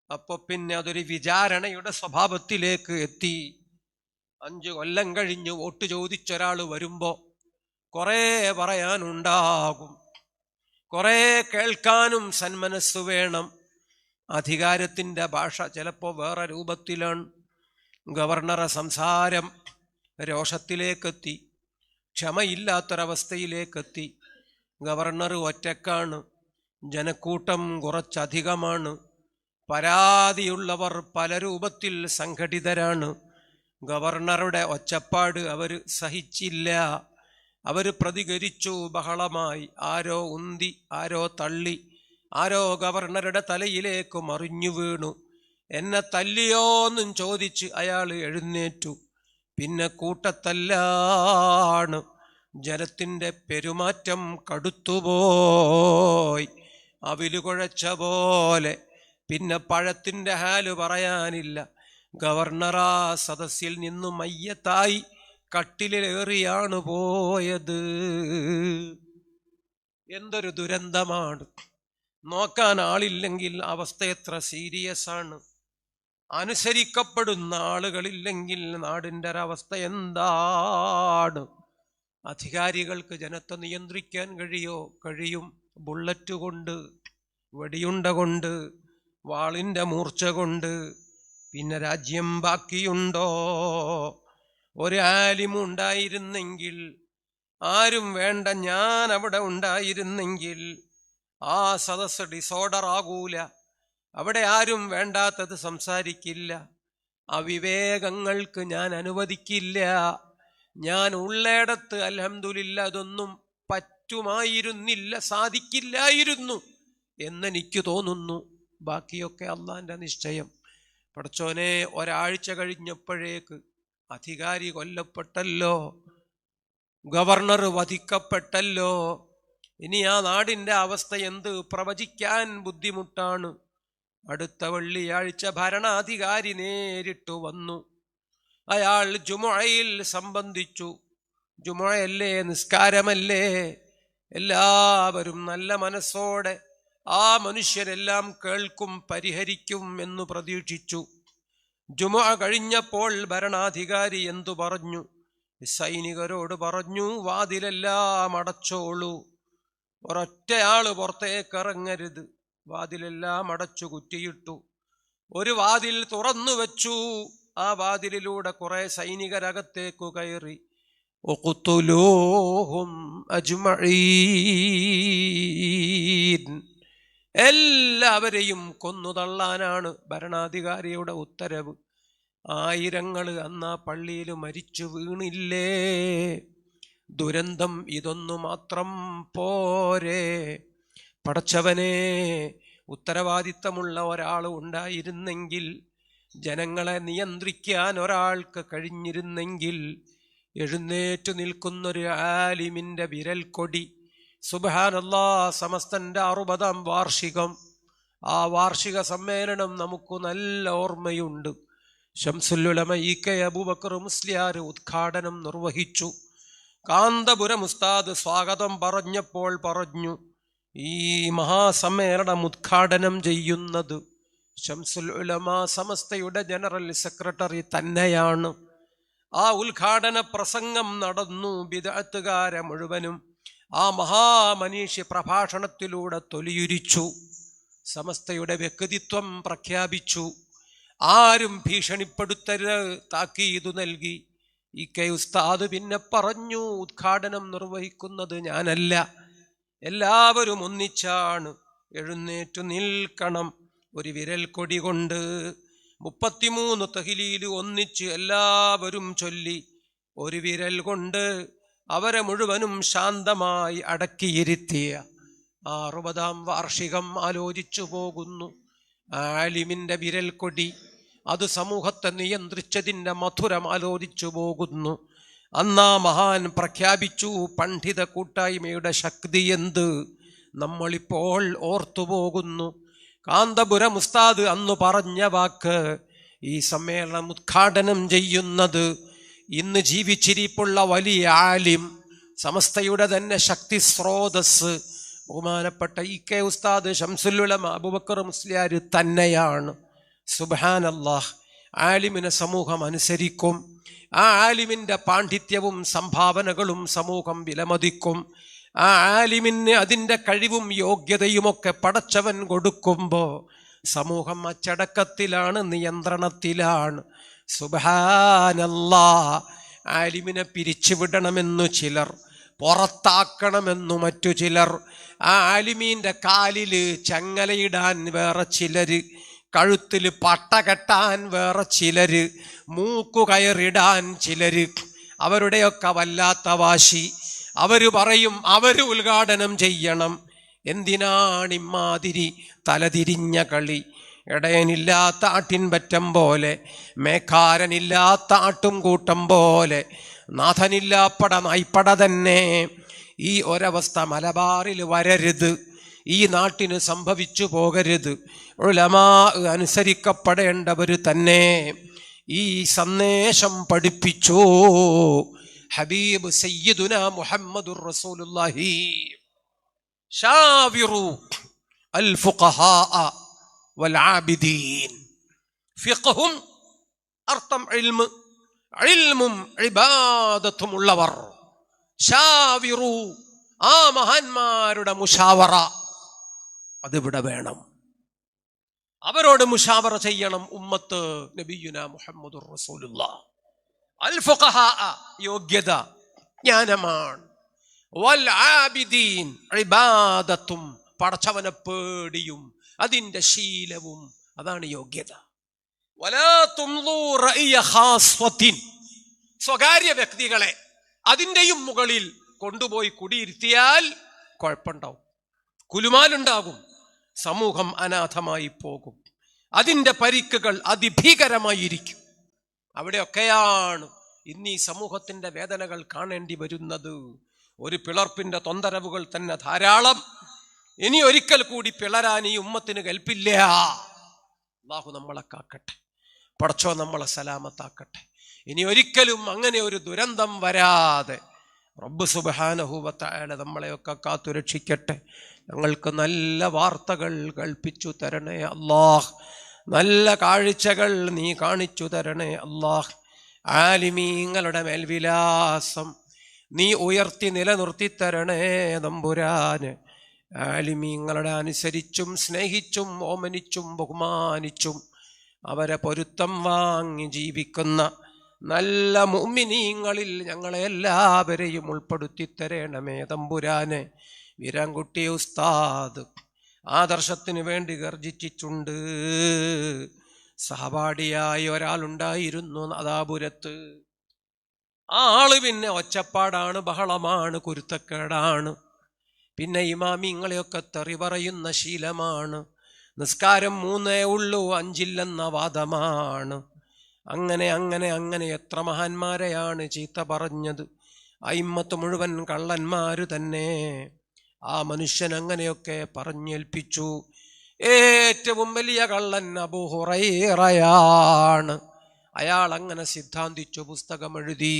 അപ്പൊ പിന്നെ അതൊരു വിചാരണയുടെ സ്വഭാവത്തിലേക്ക് എത്തി. 5 കൊല്ലം കഴിഞ്ഞ് വോട്ട് ചോദിച്ചൊരാൾ വരുമ്പോ കുറെ പറയാനുണ്ടാകും, കുറെ കേൾക്കാനും സന്മനസ് വേണം. അധികാരത്തിന്റെ ഭാഷ ചിലപ്പോ വേറെ രൂപത്തിലാണ്. ഗവർണറെ സംസാരം രോഷത്തിലേക്കെത്തി, ക്ഷമയില്ലാത്തൊരവസ്ഥയിലേക്കെത്തി. ഗവർണർ ഒറ്റക്കാണ്, ജനക്കൂട്ടം കുറച്ചധികമാണ്, പരാതിയുള്ളവർ പല രൂപത്തിൽ സംഘടിതരാണ്. ഗവർണറുടെ ഒച്ചപ്പാട് അവർ സഹിച്ചില്ല. അവർ പ്രതികരിച്ചു ബഹളമായി. ആരോ ഉന്തി, ആരോ തള്ളി, ആരോ ഗവർണറുടെ തലയിലേക്ക് മറിഞ്ഞു വീണു. എന്നെ തല്ലിയോന്നും ചോദിച്ച് അയാൾ എഴുന്നേറ്റു. പിന്നെ കൂട്ടത്തല്ലാണ്. ജനത്തിൻ്റെ പെരുമാറ്റം കടുത്തുപോയി, അവില് കുഴച്ച പോലെ. പിന്നെ പഴത്തിൻ്റെ ഹാല് പറയാനില്ല. ഗവർണറാ സദസ്സിൽ നിന്നും മയ്യത്തായി കട്ടിലേറിയാണ് പോയത്. എന്തൊരു ദുരന്തമാണ്! നോക്കാൻ ആളില്ലെങ്കിൽ അവസ്ഥ എത്ര സീരിയസ് ആണ്. അനുസരിക്കപ്പെടുന്ന ആളുകളില്ലെങ്കിൽ നാടിൻ്റെ ഒരവസ്ഥ എന്താണ്? അധികാരികൾക്ക് ജനത്തെ നിയന്ത്രിക്കാൻ കഴിയും. ബുള്ളറ്റ് കൊണ്ട്, വെടിയുണ്ട കൊണ്ട്, വാളിൻ്റെ മൂർച്ച കൊണ്ട്. പിന്നെ രാജ്യം ബാക്കിയുണ്ടോ? ഒരു ആലിമുണ്ടായിരുന്നെങ്കിൽ, ആരും വേണ്ട, ഞാൻ അവിടെ ഉണ്ടായിരുന്നെങ്കിൽ ആ സദസ്സ് ഡിസോർഡർ ആകൂല. അവിടെ ആരും വേണ്ടാത്തത് സംസാരിക്കില്ല. അവിവേകങ്ങൾക്ക് ഞാൻ അനുവദിക്കില്ല. ഞാൻ ഉള്ളയിടത്ത് അൽഹംദുലില്ലാ അതൊന്നും പറ്റുമായിരുന്നില്ല, സാധിക്കില്ലായിരുന്നു എന്നെനിക്ക് തോന്നുന്നു. ബാക്കിയൊക്കെ അള്ളാന്റെ നിശ്ചയം. പടച്ചോനെ, ഒരാഴ്ച കഴിഞ്ഞപ്പോഴേക്ക് അധികാരി കൊല്ലപ്പെട്ടല്ലോ, ഗവർണർ വധിക്കപ്പെട്ടല്ലോ. ഇനി ആ നാടിൻ്റെ അവസ്ഥ എന്ത്? പ്രവചിക്കാൻ ബുദ്ധിമുട്ടാണ്. അടുത്ത വെള്ളിയാഴ്ച ഭരണാധികാരി നേരിട്ട് വന്നു. അയാൾ ജുമുഅയിൽ സംബന്ധിച്ചു. ജുമുഅയല്ലേ, നിസ്കാരമല്ലേ? എല്ലാവരും നല്ല മനസ്സോടെ ആ മനുഷ്യരെല്ലാം കേൾക്കും, പരിഹരിക്കും എന്ന് പ്രതീക്ഷിച്ചു. ജുമുഅ കഴിഞ്ഞപ്പോൾ ഭരണാധികാരി എന്തു പറഞ്ഞു? സൈനികരോട് പറഞ്ഞു, വാതിലെല്ലാം അടച്ചോളൂ, ഒരൊറ്റയാള് പുറത്തേക്ക് ഇറങ്ങരുത്. വാതിലെല്ലാം അടച്ചു കുറ്റിയിട്ടു. ഒരു വാതിൽ തുറന്നു വെച്ചു. ആ വാതിലിലൂടെ കുറെ സൈനികരകത്തേക്കു കയറി. ഉഖ്തുലൂഹും അജ്മഈൻ, എല്ലാവരെയും കൊന്നുതള്ളാനാണ് ഭരണാധികാരിയുടെ ഉത്തരവ്. ആയിരങ്ങൾ അന്ന് ആ പള്ളിയിൽ മരിച്ചു വീണില്ലേ? ദുരന്തം ഇതൊന്നു മാത്രം പോരെ? പടച്ചവനെ, ഉത്തരവാദിത്തമുള്ള ഒരാൾ ഉണ്ടായിരുന്നെങ്കിൽ, ജനങ്ങളെ നിയന്ത്രിക്കാൻ ഒരാൾക്ക് കഴിഞ്ഞിരുന്നെങ്കിൽ, എഴുന്നേറ്റു നിൽക്കുന്നൊരു ആലിമിൻ്റെ വിരൽ കൊടി. സുബ്ഹാനല്ലാഹ്, സമസ്തൻ്റെ 60-ാം വാർഷികം. ആ വാർഷിക സമ്മേളനം നമുക്ക് നല്ല ഓർമ്മയുണ്ട്. ശംസുൽ ഉലമ ഇ.കെ. അബൂബക്കർ മുസ്ലിയാർ ഉദ്ഘാടനം നിർവഹിച്ചു. കാന്തപുരം ഉസ്താദ് സ്വാഗതം പറഞ്ഞപ്പോൾ പറഞ്ഞു, ഈ മഹാസമ്മേളനം ഉദ്ഘാടനം ചെയ്യുന്നത് ശംസുൽ ഉലമ സമസ്തയുടെ ജനറൽ സെക്രട്ടറി തന്നെയാണ്. ആ ഉദ്ഘാടന പ്രസംഗം നടന്നു. ബിദ്അത്തുകാരെ മുഴുവനും ആ മഹാമനീഷി പ്രഭാഷണത്തിലൂടെ തൊലിയുരിച്ചു. സമസ്തയുടെ വ്യക്തിത്വം പ്രഖ്യാപിച്ചു. ആരും ഭീഷണിപ്പെടുത്തരുത്, താക്കീതു നൽകി. ഇ.കെ. ഉസ്താദ് പിന്നെ പറഞ്ഞു, ഉദ്ഘാടനം നിർവഹിക്കുന്നത് ഞാനല്ല, എല്ലാവരും ഒന്നിച്ചാണ്. എഴുന്നേറ്റു നിൽക്കണം, ഒരു വിരൽ കൊടി കൊണ്ട് 33 തഹ്ലീല് ഒന്നിച്ച് എല്ലാവരും ചൊല്ലി ഒരു വിരൽ കൊണ്ട് അവരെ മുഴുവനും ശാന്തമായി അടക്കിയിരുത്തിയ 60-ാം വാർഷികം ആലോചിച്ചു പോകുന്നു. ആലിമിന്റെ വിരൽ കൊടി അത് സമൂഹത്തെ നിയന്ത്രിച്ചതിൻ്റെ മധുരം ആലോചിച്ചു പോകുന്നു. അന്നാ മഹാൻ പ്രഖ്യാപിച്ചു പണ്ഡിത കൂട്ടായ്മയുടെ ശക്തി എന്ത് നമ്മളിപ്പോൾ ഓർത്തുപോകുന്നു. കാന്തപുരം ഉസ്താദ് അന്ന് പറഞ്ഞ വാക്ക്, ഈ സമ്മേളനം ഉദ്ഘാടനം ചെയ്യുന്നത് ഇന്ന് ജീവിച്ചിരിപ്പുള്ള വലിയ ആലിം, സമസ്തയുടെ തന്നെ ശക്തി സ്രോതസ് ബഹുമാനപ്പെട്ട EK ഉസ്താദ് ശംസുൽ ഉലമ അബൂബക്കർ മുസ്ലിയാർ തന്നെയാണ്. സുബ്ഹാനല്ലാഹ്, ആലിമിനെ സമൂഹം അനുസരിക്കും. ആ ആലിമിൻ്റെ പാണ്ഡിത്യവും സംഭാവനകളും സമൂഹം വിലമതിക്കും. ആ ആലിമിന് അതിൻ്റെ കഴിവും യോഗ്യതയുമൊക്കെ പടച്ചവൻ കൊടുക്കുമ്പോൾ സമൂഹം അച്ചടക്കത്തിലാണ്, നിയന്ത്രണത്തിലാണ്. സുബ്ഹാനല്ലാഹ്, ആലിമിനെ പിരിച്ചുവിടണമെന്നു ചിലർ, പുറത്താക്കണമെന്നു മറ്റു ചിലർ, ആ ആലിമീൻ്റെ കാലിൽ ചങ്ങലയിടാൻ വേറെ ചിലര്, കഴുത്തിൽ പട്ട കെട്ടാൻ വേറെ ചിലര്, മൂക്കുകയറിടാൻ ചിലര്. അവരുടെയൊക്കെ വല്ലാത്ത വാശി. അവര് പറയും അവര് ഉദ്ഘാടനം ചെയ്യണം. എന്തിനാണിമ്മാതിരി തലതിരിഞ്ഞ കളി? ഇടയനില്ലാത്ത ആട്ടിൻപറ്റം പോലെ, മേക്കാരനില്ലാത്ത ആട്ടും കൂട്ടം പോലെ, നാഥനില്ലാപ്പട നായ്പ്പട തന്നെ. ഈ ഒരവസ്ഥ മലബാറിൽ വരരുത്, ഈ നാട്ടിന് സംഭവിച്ചു പോകരുത്. ഉലമാ അനുസരിക്കപ്പെടേണ്ടവർ തന്നെ ഈ സന്ദേശം പഠിപ്പിച്ചു. ഹബീബ് സയ്യിദുന മുഹമ്മദുർ റസൂലുള്ളാഹി ഷാവിറു അൽ ഫുഖഹാ വൽ ആബിദീൻ. ഫിഖ്ഹും അർത്ഥം ഇൽമ്, ഇൽമും ഇബാദത്തും ഉള്ളവർ. ഷാവിറു, ആ മഹാന്മാരുടെ മുഷാവറ അതിവിടെ വേണം. അവരോട് മുഷാവറ ചെയ്യണം ഉമ്മത്ത് നബിയുന മുഹമ്മദുർ റസൂലുള്ളാഹ്. അൽ ഫുഖഹാ യോഗ്യത ജ്ഞാനമാണ്. വൽ ആബിദീൻ ഇബാദത്തും പടച്ചവനെ പേടിയും അതിൻ്റെ ശീലവും, അതാണ് യോഗ്യത. വലാ തുംളൂ റഅയ ഖാസ്വത്തിൻ, സ്വകാര്യ വ്യക്തികളെ അതിൻ്റെയും മുകളിൽ കൊണ്ടുപോയി കുടിയിരുത്തിയാൽ കുഴപ്പമുണ്ടാവും, കുലുമാലുണ്ടാകും, സമൂഹം അനാഥമായി പോകും, അതിൻ്റെ പരിക്കുകൾ അതിഭീകരമായിരിക്കും. അവിടെയൊക്കെയാണ് ഇന്ന് ഈ സമൂഹത്തിൻ്റെ വേദനകൾ കാണേണ്ടി വരുന്നത്. ഒരു പിളർപ്പിൻ്റെ തൊന്തരവുകൾ തന്നെ ധാരാളം. ഇനി ഒരിക്കൽ കൂടി പിളരാൻ ഈ ഉമ്മത്തിന് കൽപ്പില്ല. അല്ലാഹു നമ്മളെ കാക്കട്ടെ, പടച്ചോ നമ്മളെ സലാമത്താക്കട്ടെ. ഇനി ഒരിക്കലും അങ്ങനെ ഒരു ദുരന്തം വരാതെ റബ്ബ് സുബ്ഹാനഹു വ തആല നമ്മളെയൊക്കെ കാത്തുരക്ഷിക്കട്ടെ. ഞങ്ങൾക്ക് നല്ല വാർത്തകൾ കൽപ്പിച്ചു തരണേ അല്ലാഹ്, നല്ല കാഴ്ചകൾ നീ കാണിച്ചു തരണേ അല്ലാഹ്. ആലിമീങ്ങളുടെ മേൽവിലാസം നീ ഉയർത്തി നിലനിർത്തി തരണേ തമ്പുരാന്. ആലിമീങ്ങളുടെ അനുസരിച്ചും സ്നേഹിച്ചും ഓമനിച്ചും ബഹുമാനിച്ചും അവരെ പൊരുത്തം വാങ്ങി ജീവിക്കുന്ന നല്ല മുഅ്മിനീങ്ങളിൽ ഞങ്ങളെ എല്ലാവരെയും ഉൾപ്പെടുത്തി തരണമേ തമ്പുരാനെ. വീരാൻകുട്ടി ഉസ്താദ് ആദർശത്തിന് വേണ്ടി ഗർജിച്ചിട്ടുണ്ട്. സഹപാഠിയായി ഒരാളുണ്ടായിരുന്നു നാദാപുരത്ത്. ആ ആള് പിന്നെ ഒച്ചപ്പാടാണ്, ബഹളമാണ്, കുരുത്തക്കേടാണ്. പിന്നെ ഇമാമിങ്ങളെയൊക്കെ തെറി പറയുന്ന ശീലമാണ്. നിസ്കാരം 3 ഉള്ളൂ 5 വാദമാണ്. അങ്ങനെ അങ്ങനെ അങ്ങനെ എത്ര മഹാന്മാരെയാണ് ചീത്ത പറഞ്ഞത്. അയിമ്മത്ത് മുഴുവൻ കള്ളന്മാര് തന്നെ. ആ മനുഷ്യൻ അങ്ങനെയൊക്കെ പറഞ്ഞേൽപ്പിച്ചു. ഏറ്റവും വലിയ കള്ളൻ അബൂ ഹുറൈറയാണ്. അയാൾ അങ്ങനെ സിദ്ധാന്തിച്ചു, പുസ്തകം എഴുതി.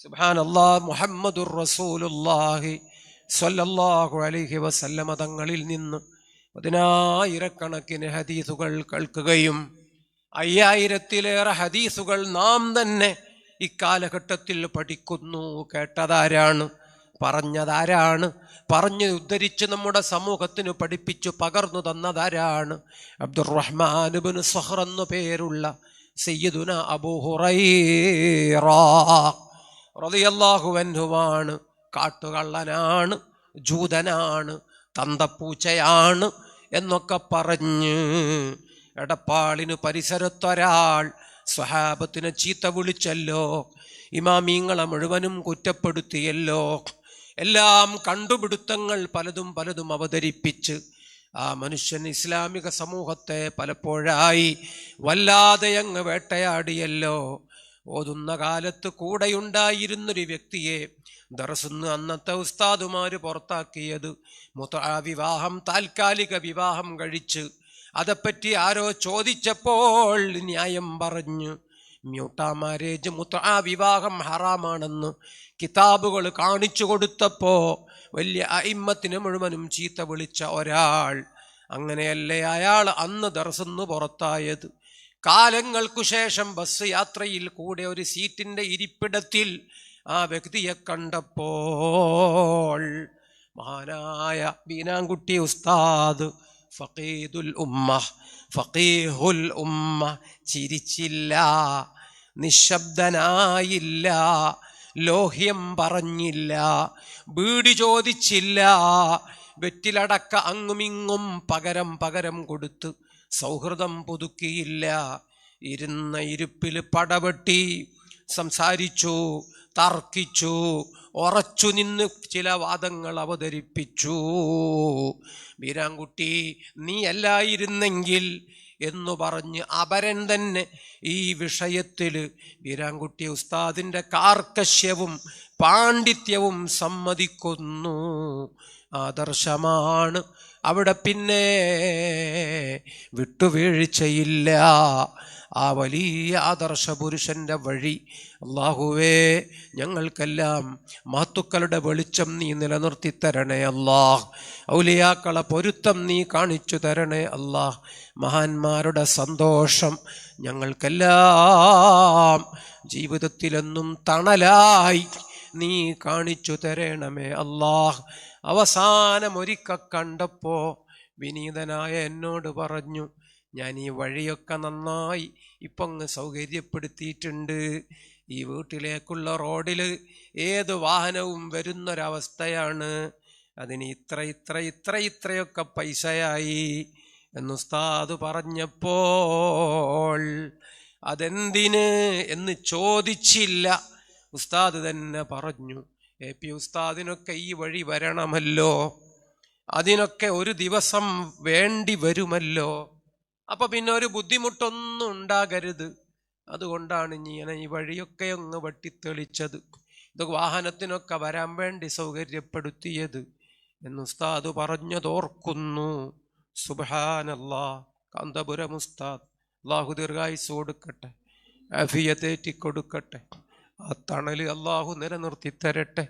സുബ്ഹാനല്ലാഹ്, മുഹമ്മദുർ റസൂലുള്ളാഹി സ്വല്ലല്ലാഹു അലൈഹി വസല്ലമ തങ്ങളിൽ നിന്ന് 10,000 ഹദീസുകൾ കേൾക്കുകയും 5000-ലേറെ ഹദീസുകൾ നാം തന്നെ ഇക്കാലഘട്ടത്തിൽ പഠിക്കുന്നു. കേട്ടതാരാണ്? പറഞ്ഞതാരാണ്? പറഞ്ഞ് ഉദ്ധരിച്ച് നമ്മുടെ സമൂഹത്തിന് പഠിപ്പിച്ചു പകർന്നു തന്നതാരാണ്? അബ്ദുറഹ്മാൻ ഇബ്നു സഖർ എന്നു പേരുള്ള സയ്യിദുന അബൂ ഹുറൈറ റളിയല്ലാഹു അൻഹുവാണ്. കാട്ടുകള്ളനാണ്, ജൂതനാണ്, തന്തപ്പൂച്ചയാണ്. എന്നൊക്കെ പറഞ്ഞ് എടപ്പാളിന് പരിസരത്തൊരാൾ സ്വഹാബത്തിനെ ചീത്ത വിളിച്ചല്ലോ, ഇമാമീങ്ങളെ മുഴുവനും കുറ്റപ്പെടുത്തിയല്ലോ. എല്ലാം കണ്ടുപിടുത്തങ്ങൾ പലതും അവതരിപ്പിച്ച് ആ മനുഷ്യൻ ഇസ്ലാമിക സമൂഹത്തെ പലപ്പോഴായി വല്ലാതെ അങ്ങ് വേട്ടയാടിയല്ലോ. ഓതുന്ന കാലത്ത് കൂടെയുണ്ടായിരുന്നൊരു വ്യക്തിയെ ദർസിന്ന് അന്നത്തെ ഉസ്താദുമാര് പുറത്താക്കിയത് മുത്അ വിവാഹം, താൽക്കാലിക വിവാഹം കഴിച്ച് അതേപ്പറ്റി ആരോ ചോദിച്ചപ്പോൾ ന്യായം പറഞ്ഞു. മ്യൂട്ടാ മാരേജ്, മുത്അ വിവാഹം ഹറാമാണെന്ന് കിതാബുകൾ കാണിച്ചു കൊടുത്തപ്പോ വലിയ അയിമ്മത്തിനെ മുഴുവനും ചീത്ത വിളിച്ച ഒരാൾ, അങ്ങനെയല്ലേ അയാൾ അന്ന് ദർസിന്ന് പുറത്തായത്. കാലങ്ങൾക്കു ശേഷം ബസ് യാത്രയിൽ കൂടെ ഒരു സീറ്റിന്റെ ഇരിപ്പിടത്തിൽ ആ വ്യക്തിയെ കണ്ടപ്പോൾ മഹാനായ ബീനാൻകുട്ടി ഉസ്താദ് ഫഖീഹുൽ ഉമ്മ ചിരിച്ചില്ല, നിശബ്ദനായില്ല, ലോഹ്യം പറഞ്ഞില്ല, ബീഡി ചോദിച്ചില്ല, വെറ്റിലടക്ക അങ്ങുമിങ്ങും പകരം കൊടുത്ത് സൗഹൃദം പുതുക്കിയില്ല. ഇരുന്ന ഇരിപ്പിൽ പടവെട്ടി സംസാരിച്ചു, തർക്കിച്ചു, ഉറച്ചു നിന്ന് ചില വാദങ്ങൾ അവതരിപ്പിച്ചു. ബീരാൻകുട്ടി നീ അല്ലായിരുന്നെങ്കിൽ എന്നു പറഞ്ഞ് അപരൻ തന്നെ ഈ വിഷയത്തിൽ ബീരാൻകുട്ടി ഉസ്താദിൻ്റെ കാർക്കശ്യവും പാണ്ഡിത്യവും സമ്മതിക്കുന്നു. ആദർശമാണ് അവിടെ, പിന്നെ വിട്ടുവീഴ്ചയില്ല. ആ വലിയ ആദർശ പുരുഷന്റെ വഴി അല്ലാഹുവേ ഞങ്ങൾക്കെല്ലാം മഹത്തുക്കളുടെ വെളിച്ചം നീ നിലനിർത്തി തരണേ അല്ലാഹ്. ഔലിയാക്കളെ പൊരുത്തം നീ കാണിച്ചു തരണേ അല്ലാഹ്. മഹാന്മാരുടെ സന്തോഷം ഞങ്ങൾക്കെല്ലാം ജീവിതത്തിലെന്നും തണലായി നീ കാണിച്ചു തരണമേ അല്ലാഹ്. അവസാനം ഒരിക്കൽ കണ്ടപ്പോ വിനീതനായ എന്നോട് പറഞ്ഞു, ഞാൻ ഈ വഴിയൊക്കെ നന്നായി ഇപ്പം അങ്ങ് സൗകര്യപ്പെടുത്തിയിട്ടുണ്ട്. ഈ വീട്ടിലേക്കുള്ള റോഡിൽ ഏത് വാഹനവും വരുന്നൊരവസ്ഥയാണ്. അതിന് ഇത്രയൊക്കെ പൈസയായി എന്ന് ഉസ്താദ് പറഞ്ഞപ്പോൾ അതെന്തിന് എന്ന് ചോദിച്ചില്ല. ഉസ്താദ് തന്നെ പറഞ്ഞു, AP ഉസ്താദിനൊക്കെ ഈ വഴി വരണമല്ലോ, അതിനൊക്കെ ഒരു ദിവസം വേണ്ടി വരുമല്ലോ, അപ്പൊ പിന്നെ ഒരു ബുദ്ധിമുട്ടൊന്നും ഉണ്ടാകരുത്. അതുകൊണ്ടാണ് ഞാൻ ഈ വഴിയൊക്കെ ഒന്ന് വെട്ടിത്തെളിച്ചത്, ഇത് വാഹനത്തിനൊക്കെ വരാൻ വേണ്ടി സൗകര്യപ്പെടുത്തിയത് എന്ന് ഉസ്താദ് പറഞ്ഞതോർക്കുന്നു. സുബ്ഹാനല്ലാഹ്. കാന്തപുരം ഉസ്താദ് അല്ലാഹു ദീർഘായുസ്സ് കൊടുക്കട്ടെ, ആഫിയത്തേറ്റി കൊടുക്കട്ടെ, ആ തണല് അല്ലാഹു നിലനിർത്തി തരട്ടെ.